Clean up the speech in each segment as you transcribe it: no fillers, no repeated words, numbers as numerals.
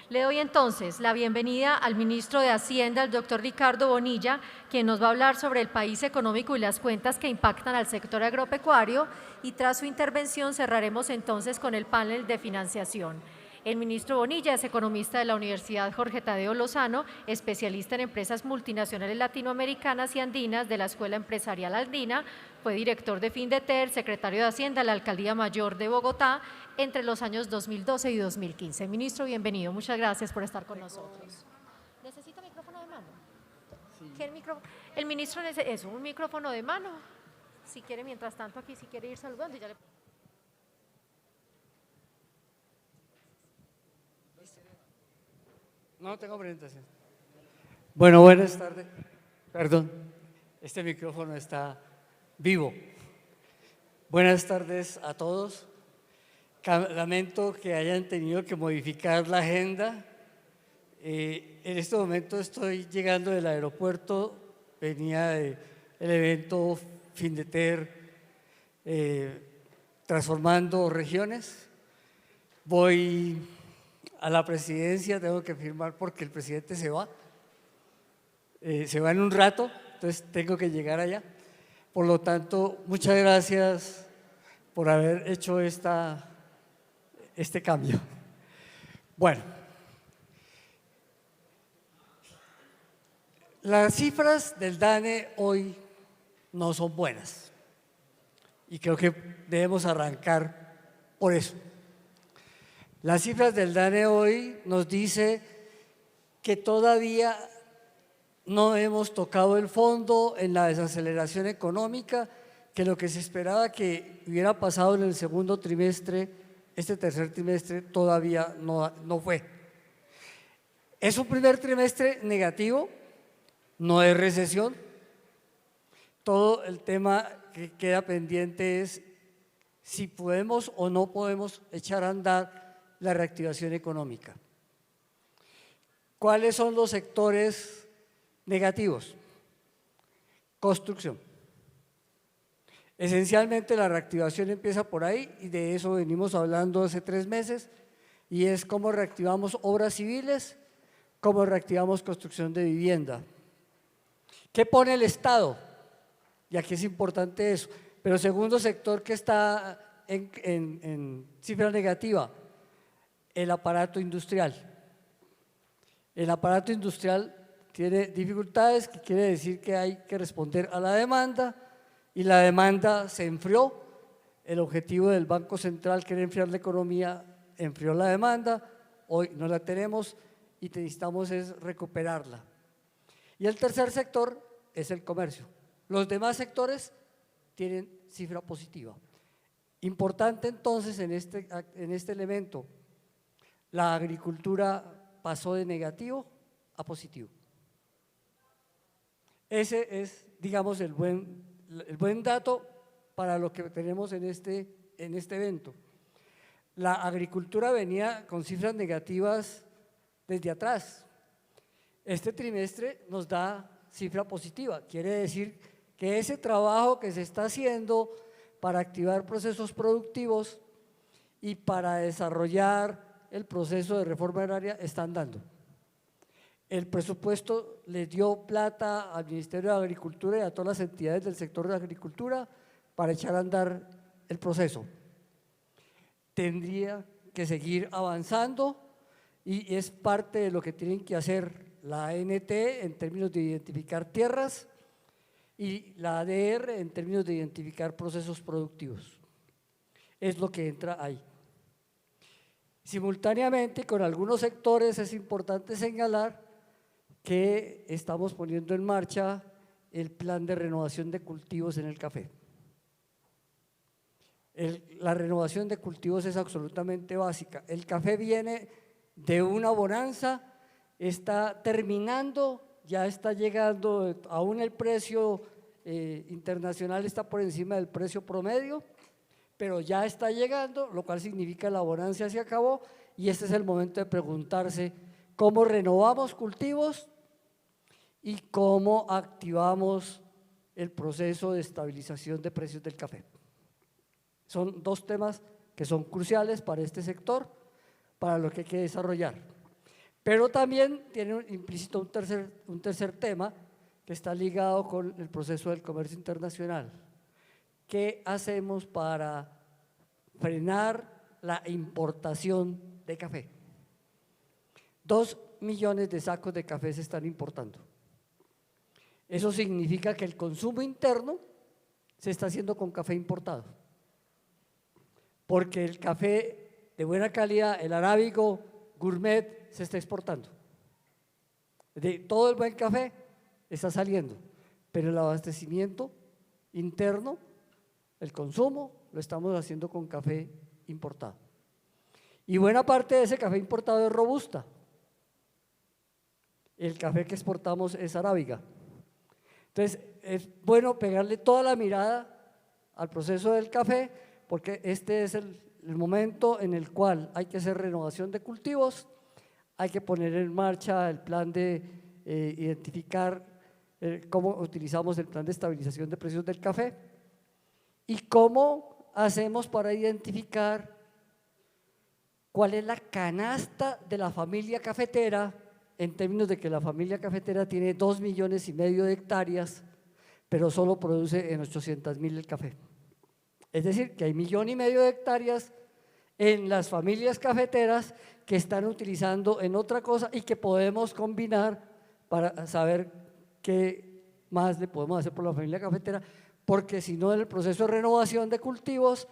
Le doy entonces la bienvenida al ministro de Hacienda, el doctor Ricardo Bonilla, quien nos va a hablar sobre el país económico y las cuentas que impactan al sector agropecuario, y tras su intervención cerraremos entonces con el panel de financiación. El ministro Bonilla es economista de la Universidad Jorge Tadeo Lozano, especialista en empresas multinacionales latinoamericanas y andinas de la Escuela Empresarial Andina, fue director de Findeter, secretario de Hacienda de la Alcaldía Mayor de Bogotá entre los años 2012 y 2015. Ministro, bienvenido, muchas gracias por estar con nosotros. ¿Necesita micrófono de mano? Sí. El ministro necesita un micrófono de mano. Si quiere, mientras tanto, aquí, si quiere ir saludando, ya le... No tengo presentación. Bueno, buenas tardes. Perdón, este micrófono está vivo. Buenas tardes a todos. Lamento que hayan tenido que modificar la agenda. En este momento estoy llegando del aeropuerto, venía del evento Findeter transformando regiones. Voy a la presidencia, tengo que firmar porque el presidente se va en un rato, entonces tengo que llegar allá. Por lo tanto, muchas gracias por haber hecho este cambio. Bueno, las cifras del DANE hoy no son buenas y creo que debemos arrancar por eso. Las cifras del DANE hoy nos dice que todavía no hemos tocado el fondo en la desaceleración económica, que lo que se esperaba que hubiera pasado en el segundo trimestre, este tercer trimestre todavía no fue. Es un primer trimestre negativo, no es recesión. Todo el tema que queda pendiente es si podemos o no podemos echar a andar la reactivación económica. ¿Cuáles son los sectores negativos? Construcción. Esencialmente la reactivación empieza por ahí y de eso venimos hablando hace 3 meses y es cómo reactivamos obras civiles, cómo reactivamos construcción de vivienda. ¿Qué pone el Estado? Y aquí es importante eso. Pero el segundo sector que está en cifra negativa, el aparato industrial. El aparato industrial tiene dificultades, que quiere decir que hay que responder a la demanda y la demanda se enfrió. El objetivo del Banco Central, que era enfriar la economía, enfrió la demanda, hoy no la tenemos y necesitamos es recuperarla. Y el tercer sector es el comercio. Los demás sectores tienen cifra positiva. Importante entonces en este elemento, la agricultura pasó de negativo a positivo. Ese es, digamos, el buen dato para lo que tenemos en este evento. La agricultura venía con cifras negativas desde atrás. Este trimestre nos da cifra positiva, quiere decir que ese trabajo que se está haciendo para activar procesos productivos y para desarrollar el proceso de reforma agraria están dando. El presupuesto le dio plata al Ministerio de Agricultura y a todas las entidades del sector de la agricultura para echar a andar el proceso. Tendría que seguir avanzando y es parte de lo que tienen que hacer la ANT en términos de identificar tierras y la ADR en términos de identificar procesos productivos. Es lo que entra ahí. Simultáneamente, con algunos sectores es importante señalar que estamos poniendo en marcha el plan de renovación de cultivos en el café. La renovación de cultivos es absolutamente básica. El café viene de una bonanza, está terminando, ya está llegando, aún el precio internacional está por encima del precio promedio, pero ya está llegando, lo cual significa que la bonanza se acabó y este es el momento de preguntarse cómo renovamos cultivos y cómo activamos el proceso de estabilización de precios del café. Son 2 temas que son cruciales para este sector, para lo que hay que desarrollar. Pero también tiene implícito un tercer tema que está ligado con el proceso del comercio internacional. ¿Qué hacemos para frenar la importación de café? 2 millones de sacos de café se están importando. Eso significa que el consumo interno se está haciendo con café importado, porque el café de buena calidad, el arábigo gourmet, se está exportando. De todo el buen café está saliendo, pero el abastecimiento interno, el consumo, lo estamos haciendo con café importado. Y buena parte de ese café importado es robusta. El café que exportamos es arábiga. Entonces, es bueno pegarle toda la mirada al proceso del café, porque este es el momento en el cual hay que hacer renovación de cultivos, hay que poner en marcha el plan de identificar cómo utilizamos el plan de estabilización de precios del café y cómo hacemos para identificar cuál es la canasta de la familia cafetera, en términos de que la familia cafetera tiene 2,5 millones de hectáreas, pero solo produce en 800,000 el café. Es decir, que hay 1,5 millones de hectáreas en las familias cafeteras que están utilizando en otra cosa y que podemos combinar para saber qué más le podemos hacer por la familia cafetera, porque si no, en el proceso de renovación de cultivos,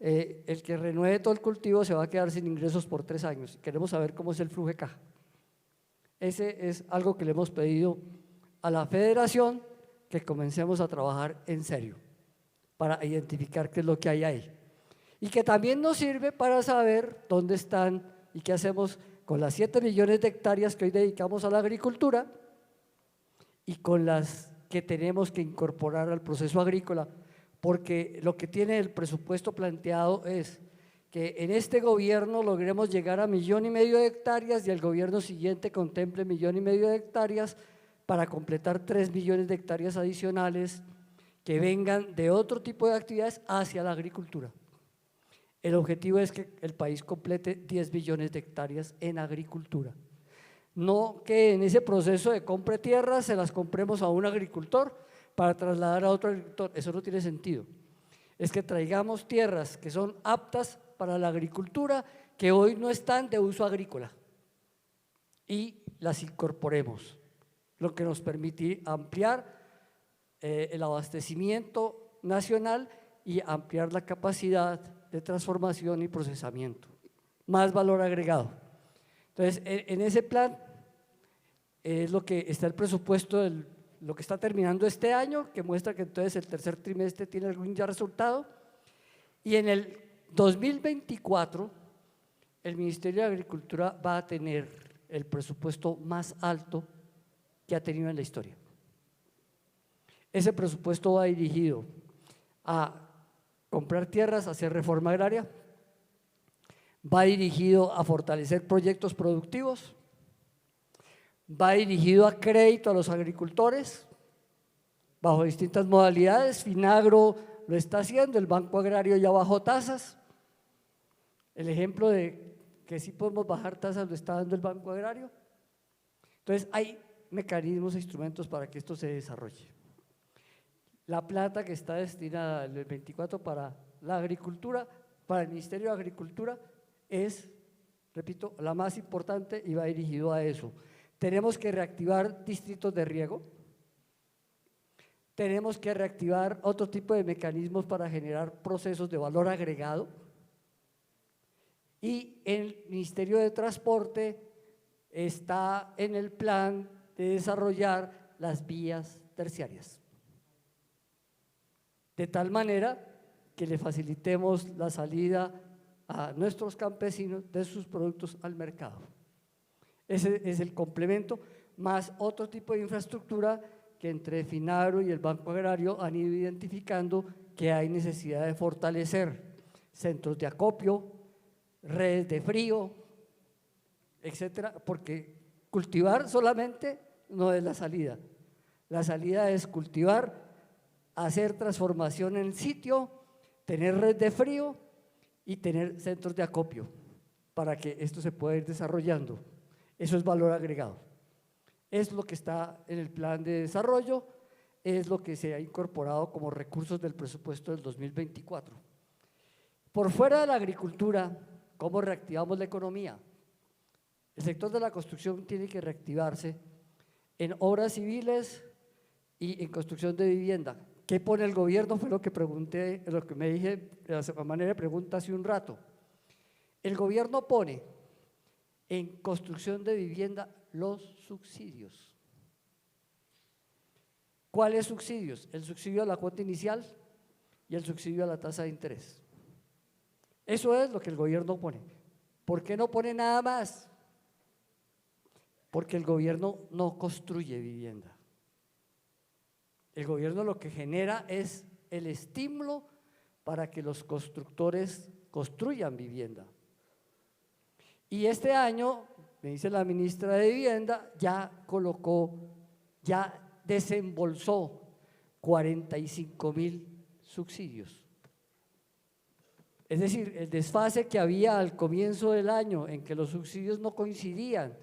el que renueve todo el cultivo se va a quedar sin ingresos por 3 años. Queremos saber cómo es el flujo de caja. Ese es algo que le hemos pedido a la federación, que comencemos a trabajar en serio para identificar qué es lo que hay ahí. Y que también nos sirve para saber dónde están y qué hacemos con las 7 millones de hectáreas que hoy dedicamos a la agricultura y con las que tenemos que incorporar al proceso agrícola, porque lo que tiene el presupuesto planteado es que en este gobierno logremos llegar a 1,5 millones de hectáreas y el gobierno siguiente contemple 1,5 millones de hectáreas para completar 3 millones de hectáreas adicionales que vengan de otro tipo de actividades hacia la agricultura. El objetivo es que el país complete 10 millones de hectáreas en agricultura. No que en ese proceso de compra de tierras se las compremos a un agricultor para trasladar a otro agricultor. Eso no tiene sentido. Es que traigamos tierras que son aptas para la agricultura, que hoy no están de uso agrícola, y las incorporemos, lo que nos permite ampliar el abastecimiento nacional y ampliar la capacidad de transformación y procesamiento, más valor agregado. Entonces, en ese plan es lo que está el presupuesto, lo que está terminando este año, que muestra que entonces el tercer trimestre tiene algún ya resultado, y en el 2024 el Ministerio de Agricultura va a tener el presupuesto más alto que ha tenido en la historia. Ese presupuesto va dirigido a comprar tierras, a hacer reforma agraria, va dirigido a fortalecer proyectos productivos, va dirigido a crédito a los agricultores, bajo distintas modalidades. Finagro lo está haciendo, el Banco Agrario ya bajó tasas. El ejemplo de que sí podemos bajar tasas lo está dando el Banco Agrario. Entonces hay mecanismos e instrumentos para que esto se desarrolle. La plata que está destinada el 24 para la agricultura, para el Ministerio de Agricultura, es, repito, la más importante y va dirigido a eso. Tenemos que reactivar distritos de riego, tenemos que reactivar otro tipo de mecanismos para generar procesos de valor agregado, y el Ministerio de Transporte está en el plan de desarrollar las vías terciarias, de tal manera que le facilitemos la salida a nuestros campesinos de sus productos al mercado. Ese es el complemento, más otro tipo de infraestructura que entre Finagro y el Banco Agrario han ido identificando que hay necesidad de fortalecer: centros de acopio, redes de frío, etcétera, porque cultivar solamente no es la salida. La salida es cultivar, hacer transformación en el sitio, tener red de frío y tener centros de acopio para que esto se pueda ir desarrollando. Eso es valor agregado. Es lo que está en el plan de desarrollo, es lo que se ha incorporado como recursos del presupuesto del 2024. Por fuera de la agricultura, ¿cómo reactivamos la economía? El sector de la construcción tiene que reactivarse en obras civiles y en construcción de vivienda. ¿Qué pone el gobierno? Fue lo que pregunté, lo que me dije a manera de pregunta hace un rato. El gobierno pone en construcción de vivienda los subsidios. ¿Cuáles subsidios? El subsidio a la cuota inicial y el subsidio a la tasa de interés. Eso es lo que el gobierno pone. ¿Por qué no pone nada más? Porque el gobierno no construye vivienda. El gobierno lo que genera es el estímulo para que los constructores construyan vivienda. Y este año, me dice la ministra de Vivienda, ya desembolsó 45.000 subsidios. Es decir, el desfase que había al comienzo del año en que los subsidios no coincidían,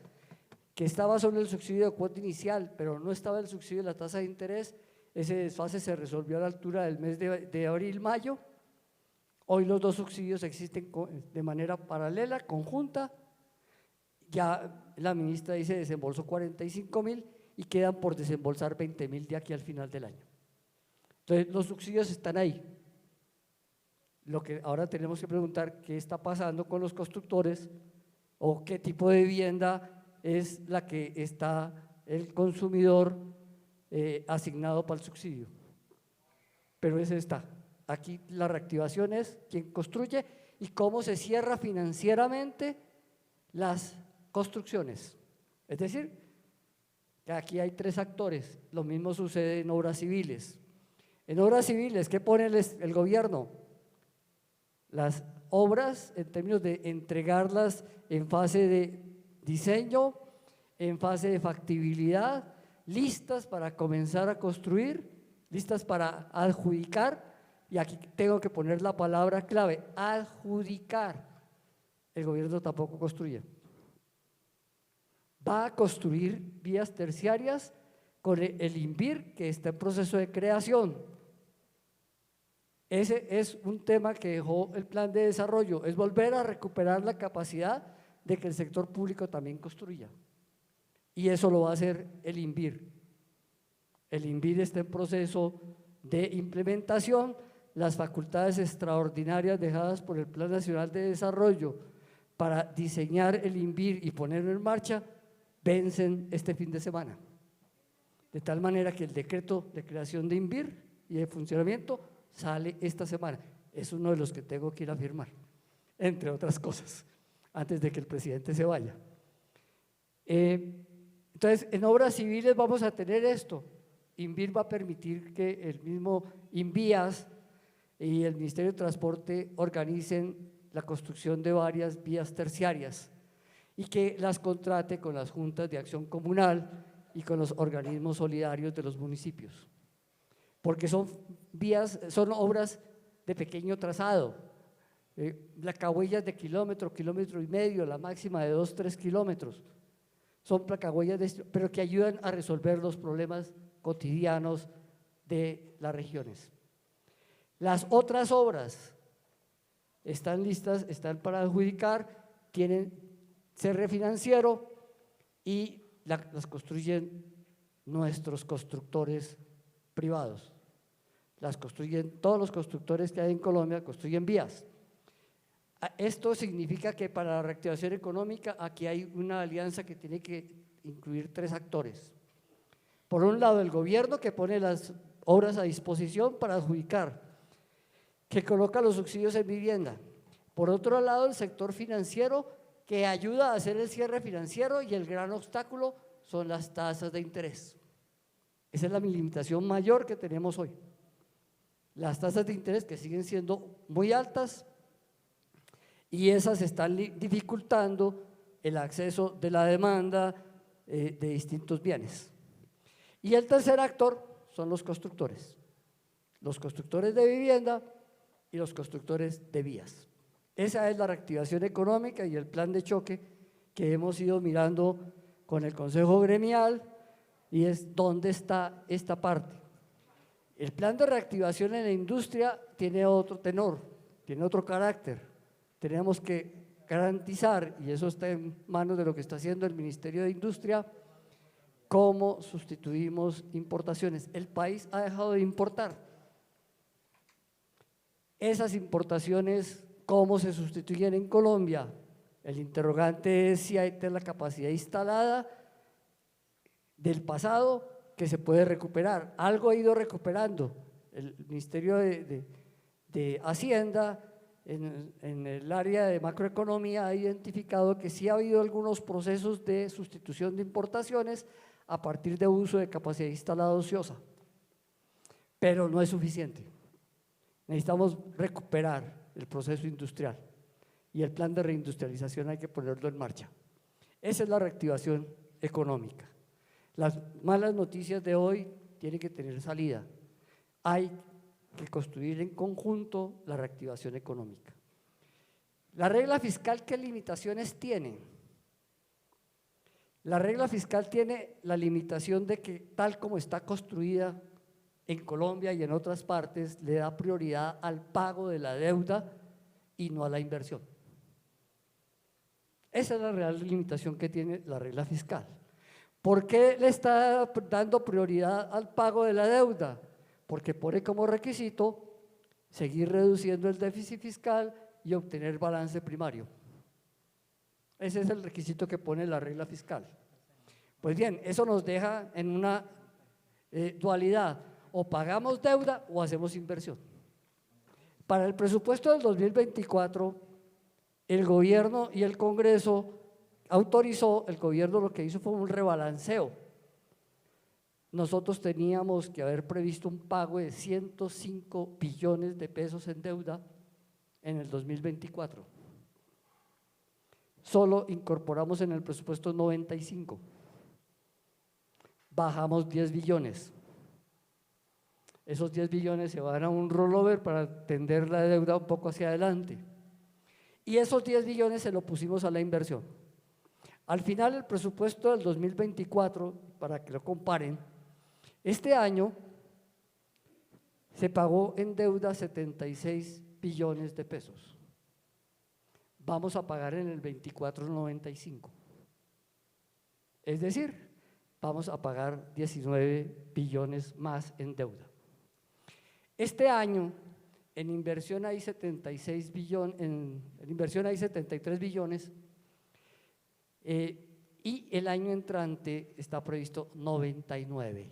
que estaba solo el subsidio de cuota inicial, pero no estaba el subsidio de la tasa de interés, ese desfase se resolvió a la altura del mes de abril-mayo. Hoy los dos subsidios existen de manera paralela, conjunta. Ya la ministra dice desembolsó 45.000 y quedan por desembolsar 20.000 de aquí al final del año. Entonces los subsidios están ahí. Lo que ahora tenemos que preguntar, ¿qué está pasando con los constructores o qué tipo de vivienda es la que está el consumidor asignado para el subsidio? Pero ese está. Aquí la reactivación es quién construye y cómo se cierra financieramente las construcciones. Es decir, que aquí hay tres actores. Lo mismo sucede en obras civiles. En obras civiles, ¿qué pone el gobierno? Las obras en términos de entregarlas en fase de diseño, en fase de factibilidad, listas para comenzar a construir, listas para adjudicar, y aquí tengo que poner la palabra clave, adjudicar. El gobierno tampoco construye. Va a construir vías terciarias con el INVIR, que está en proceso de creación. Ese es un tema que dejó el plan de desarrollo, es volver a recuperar la capacidad de que el sector público también construya. Y eso lo va a hacer el INVIR. El INVIR está en proceso de implementación. Las facultades extraordinarias dejadas por el Plan Nacional de Desarrollo para diseñar el INVIR y ponerlo en marcha vencen este fin de semana. De tal manera que el decreto de creación de INVIR y de funcionamiento sale esta semana. Es uno de los que tengo que ir a firmar, entre otras cosas, antes de que el presidente se vaya. Entonces, en obras civiles vamos a tener esto. INVIR va a permitir que el mismo INVIAS y el Ministerio de Transporte organicen la construcción de varias vías terciarias y que las contrate con las juntas de acción comunal y con los organismos solidarios de los municipios. Porque son obras de pequeño trazado, placahuellas de kilómetro, kilómetro y medio, la máxima de 2-3 kilómetros. Son placahuellas, pero que ayudan a resolver los problemas cotidianos de las regiones. Las otras obras están listas, están para adjudicar, tienen cierre financiero y las construyen nuestros constructores privados. Las construyen todos los constructores que hay en Colombia, construyen vías. Esto significa que para la reactivación económica aquí hay una alianza que tiene que incluir tres actores. Por un lado, el gobierno que pone las obras a disposición para adjudicar, que coloca los subsidios en vivienda. Por otro lado, el sector financiero que ayuda a hacer el cierre financiero y el gran obstáculo son las tasas de interés. Esa es la limitación mayor que tenemos hoy. Las tasas de interés que siguen siendo muy altas y esas están dificultando el acceso de la demanda de distintos bienes. Y el tercer actor son los constructores de vivienda y los constructores de vías. Esa es la reactivación económica y el plan de choque que hemos ido mirando con el Consejo Gremial, y es dónde está esta parte. El plan de reactivación en la industria tiene otro tenor, tiene otro carácter. Tenemos que garantizar, y eso está en manos de lo que está haciendo el Ministerio de Industria, cómo sustituimos importaciones. El país ha dejado de importar. Esas importaciones, ¿cómo se sustituyen en Colombia? El interrogante es si hay la capacidad instalada del pasado que se puede recuperar. Algo ha ido recuperando. El Ministerio de Hacienda en el área de macroeconomía ha identificado que sí ha habido algunos procesos de sustitución de importaciones a partir de uso de capacidad instalada ociosa, pero no es suficiente. Necesitamos recuperar el proceso industrial y el plan de reindustrialización hay que ponerlo en marcha. Esa es la reactivación económica. Las malas noticias de hoy tienen que tener salida. Hay que construir en conjunto la reactivación económica. La regla fiscal, ¿qué limitaciones tiene? La regla fiscal tiene la limitación de que tal como está construida en Colombia y en otras partes, le da prioridad al pago de la deuda y no a la inversión. Esa es la real limitación que tiene la regla fiscal. ¿Por qué le está dando prioridad al pago de la deuda? Porque pone como requisito seguir reduciendo el déficit fiscal y obtener balance primario. Ese es el requisito que pone la regla fiscal. Pues bien, eso nos deja en una dualidad, o pagamos deuda o hacemos inversión. Para el presupuesto del 2024, el gobierno y el Congreso autorizó, el gobierno lo que hizo fue un rebalanceo. Nosotros teníamos que haber previsto un pago de 105 billones de pesos en deuda en el 2024. Solo incorporamos en el presupuesto 95. Bajamos 10 billones. Esos 10 billones se van a un rollover para tender la deuda un poco hacia adelante. Y esos 10 billones se lo pusimos a la inversión. Al final el presupuesto del 2024, para que lo comparen, este año se pagó en deuda 76 billones de pesos. Vamos a pagar en el 24 95. Es decir, vamos a pagar 19 billones más en deuda. Este año en inversión hay 76 billones, en inversión hay 73 billones y el año entrante está previsto 99.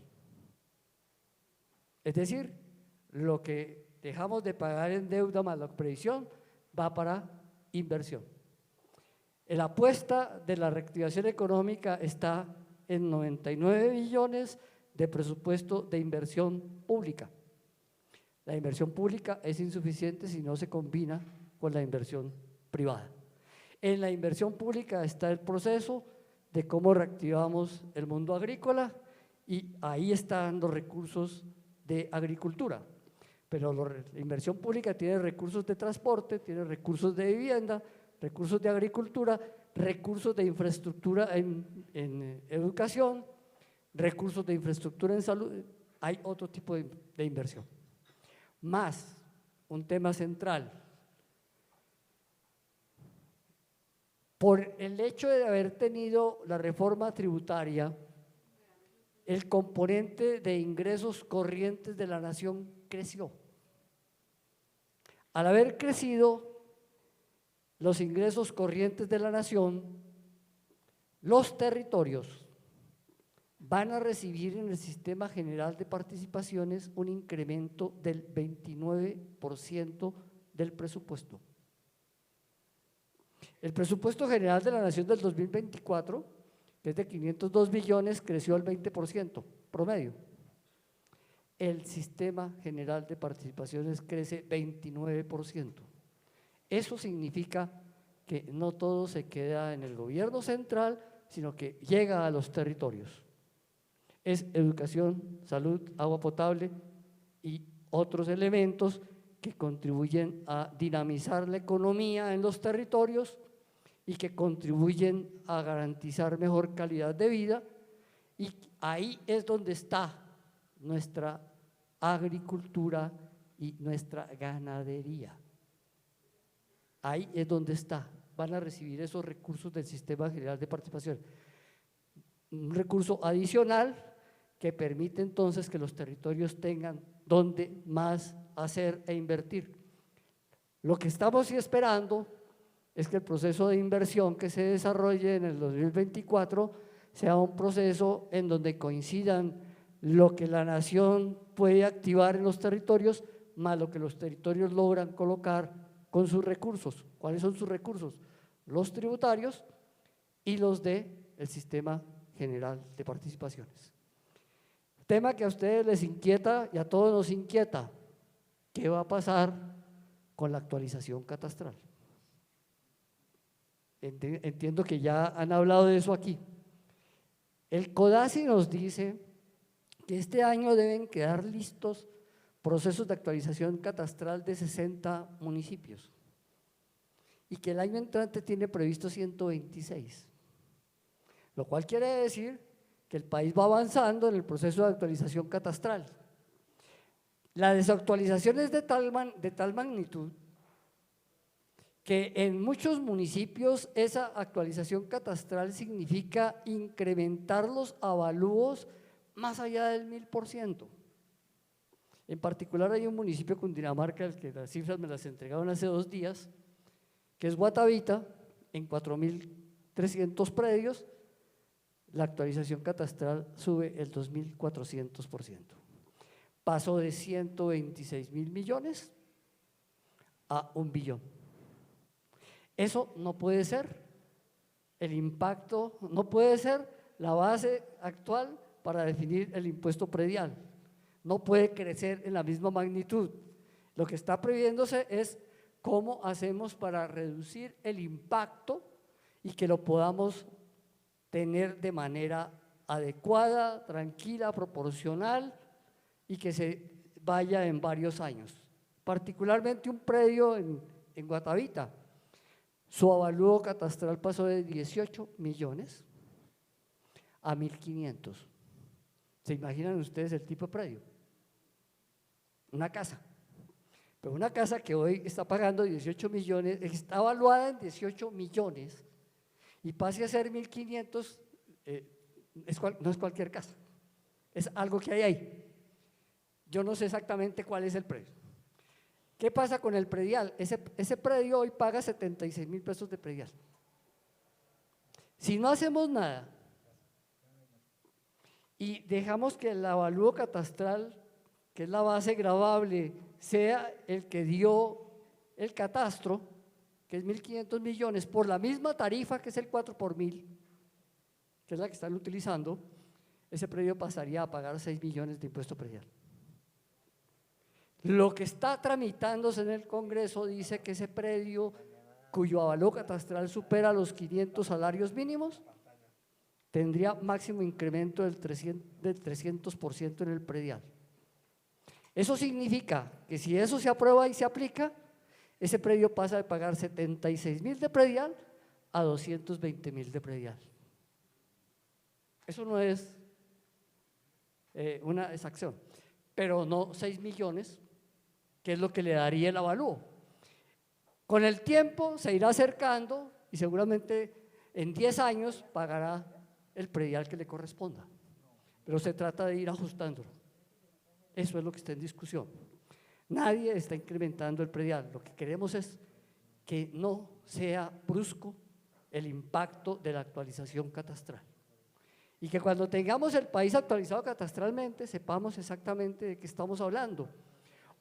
Es decir, lo que dejamos de pagar en deuda más la previsión va para inversión. La apuesta de la reactivación económica está en 99 billones de presupuesto de inversión pública. La inversión pública es insuficiente si no se combina con la inversión privada. En la inversión pública está el proceso de cómo reactivamos el mundo agrícola y ahí están los recursos de agricultura. Pero la inversión pública tiene recursos de transporte, tiene recursos de vivienda, recursos de agricultura, recursos de infraestructura en educación, recursos de infraestructura en salud. Hay otro tipo de inversión. Más un tema central, por el hecho de haber tenido la reforma tributaria, el componente de ingresos corrientes de la nación creció. Al haber crecido los ingresos corrientes de la nación, los territorios van a recibir en el Sistema General de Participaciones un incremento del 29% del presupuesto. El presupuesto general de la Nación del 2024, que es de 502 billones, creció al 20% promedio. El Sistema General de Participaciones crece 29%. Eso significa que no todo se queda en el gobierno central, sino que llega a los territorios. Es educación, salud, agua potable y otros elementos que contribuyen a dinamizar la economía en los territorios y que contribuyen a garantizar mejor calidad de vida, y ahí es donde está nuestra agricultura y nuestra ganadería. Ahí es donde está, van a recibir esos recursos del Sistema General de Participación. Un recurso adicional que permite entonces que los territorios tengan donde más hacer e invertir. Lo que estamos esperando es que el proceso de inversión que se desarrolle en el 2024 sea un proceso en donde coincidan lo que la nación puede activar en los territorios más lo que los territorios logran colocar con sus recursos. ¿Cuáles son sus recursos? Los tributarios y los del Sistema General de Participaciones. Tema que a ustedes les inquieta y a todos nos inquieta: ¿qué va a pasar con la actualización catastral? Entiendo que ya han hablado de eso aquí. El CODACI nos dice que este año deben quedar listos procesos de actualización catastral de 60 municipios y que el año entrante tiene previsto 126, lo cual quiere decir que el país va avanzando en el proceso de actualización catastral. La desactualización es de tal magnitud que en muchos municipios esa actualización catastral significa incrementar los avalúos más allá del 1000%. En particular hay un municipio de Cundinamarca, al que las cifras me las entregaron hace 2 días, que es Guatavita, en 4.300 predios, la actualización catastral sube el 2.400%. Pasó de 126.000 millones a 1 billón. Eso no puede ser el impacto, no puede ser la base actual para definir el impuesto predial. No puede crecer en la misma magnitud. Lo que está previéndose es cómo hacemos para reducir el impacto y que lo podamos tener de manera adecuada, tranquila, proporcional y que se vaya en varios años. Particularmente un predio en Guatavita, su avalúo catastral pasó de 18 millones a 1.500. ¿Se imaginan ustedes el tipo de predio? Una casa. Pero una casa que hoy está pagando 18 millones, está evaluada en 18 millones y pase a ser 1.500, no es cualquier casa, es algo que hay ahí. Yo no sé exactamente cuál es el precio. ¿Qué pasa con el predial? Ese predio hoy paga 76.000 pesos de predial. Si no hacemos nada y dejamos que el avalúo catastral, que es la base gravable, sea el que dio el catastro, que es 1.500 millones, por la misma tarifa que es el 4 por 1000, que es la que están utilizando, ese predio pasaría a pagar 6 millones de impuesto predial. Lo que está tramitándose en el Congreso dice que ese predio cuyo avalúo catastral supera los 500 salarios mínimos tendría máximo incremento del 300% en el predial. Eso significa que si eso se aprueba y se aplica, ese predio pasa de pagar 76.000 de predial a 220.000 de predial. Eso no es una exacción, pero no 6 millones, que es lo que le daría el avalúo. Con el tiempo se irá acercando y seguramente en 10 años pagará el predial que le corresponda, pero se trata de ir ajustándolo. Eso es lo que está en discusión. Nadie está incrementando el predial, lo que queremos es que no sea brusco el impacto de la actualización catastral y que cuando tengamos el país actualizado catastralmente sepamos exactamente de qué estamos hablando.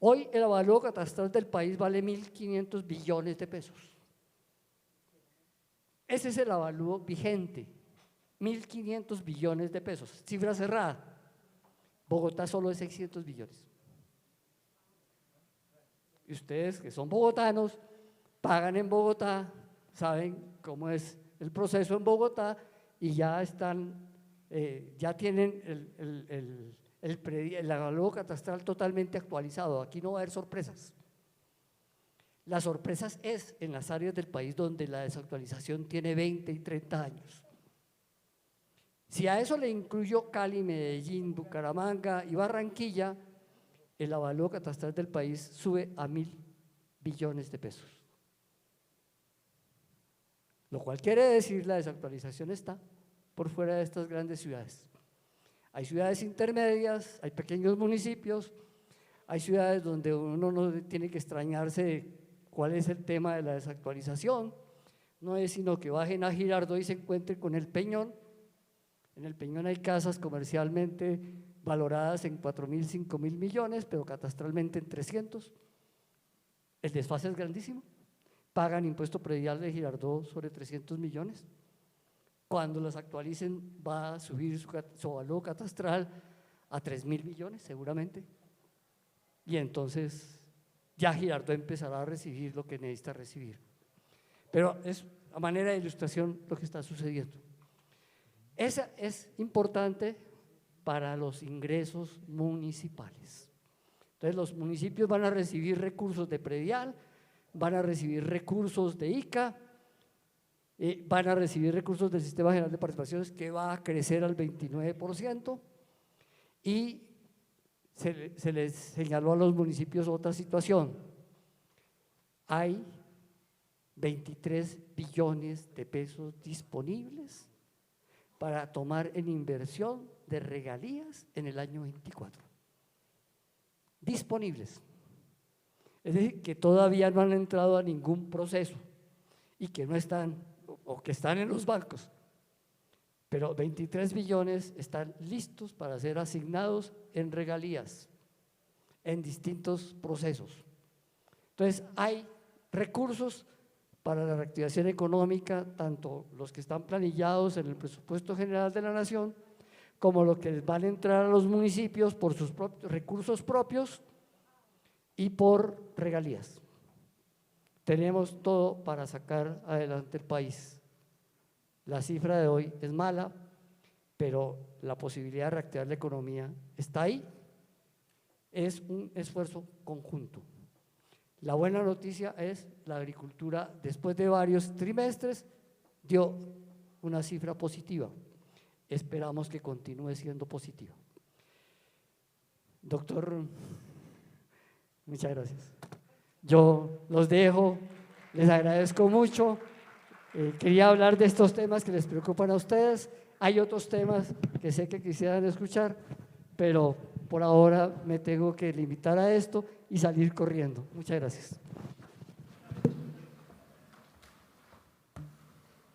Hoy el avalúo catastral del país vale 1.500 billones de pesos. Ese es el avalúo vigente, 1.500 billones de pesos, cifra cerrada. Bogotá solo es 600 billones. Y ustedes que son bogotanos, pagan en Bogotá, saben cómo es el proceso en Bogotá y ya están, ya tienen el avalúo catastral totalmente actualizado. Aquí no va a haber sorpresas. La sorpresa es en las áreas del país donde la desactualización tiene 20 y 30 años. Si a eso le incluyo Cali, Medellín, Bucaramanga y Barranquilla, el avalúo catastral del país sube a 1.000 billones de pesos. Lo cual quiere decir la desactualización está por fuera de estas grandes ciudades. Hay ciudades intermedias, hay pequeños municipios, hay ciudades donde uno no tiene que extrañarse de cuál es el tema de la desactualización, no es sino que bajen a Girardot y se encuentren con el Peñón. En el Peñón hay casas comercialmente valoradas en 4.000, 5.000 millones, pero catastralmente en 300. El desfase es grandísimo. Pagan impuesto predial de Girardot sobre 300 millones. Cuando las actualicen va a subir su valor catastral a 3.000 millones seguramente. Y entonces ya Girardot empezará a recibir lo que necesita recibir. Pero es a manera de ilustración lo que está sucediendo. Esa es importante para los ingresos municipales. Entonces los municipios van a recibir recursos de predial, van a recibir recursos de ICA, van a recibir recursos del Sistema General de Participaciones que va a crecer al 29% y se les señaló a los municipios otra situación. Hay 23 billones de pesos disponibles para tomar en inversión de regalías en el año 24. Disponibles. Es decir, que todavía no han entrado a ningún proceso y que no están, o que están en los bancos. Pero 23 billones están listos para ser asignados en regalías, en distintos procesos. Entonces, hay recursos para la reactivación económica, tanto los que están planillados en el presupuesto general de la Nación, como los que les van a entrar a los municipios por sus recursos propios y por regalías. Tenemos todo para sacar adelante el país. La cifra de hoy es mala, pero la posibilidad de reactivar la economía está ahí. Es un esfuerzo conjunto. La buena noticia es la agricultura, después de varios trimestres, dio una cifra positiva. Esperamos que continúe siendo positiva. Doctor, muchas gracias. Yo los dejo, les agradezco mucho. Quería hablar de estos temas que les preocupan a ustedes. Hay otros temas que sé que quisieran escuchar, pero por ahora me tengo que limitar a esto y salir corriendo. Muchas gracias.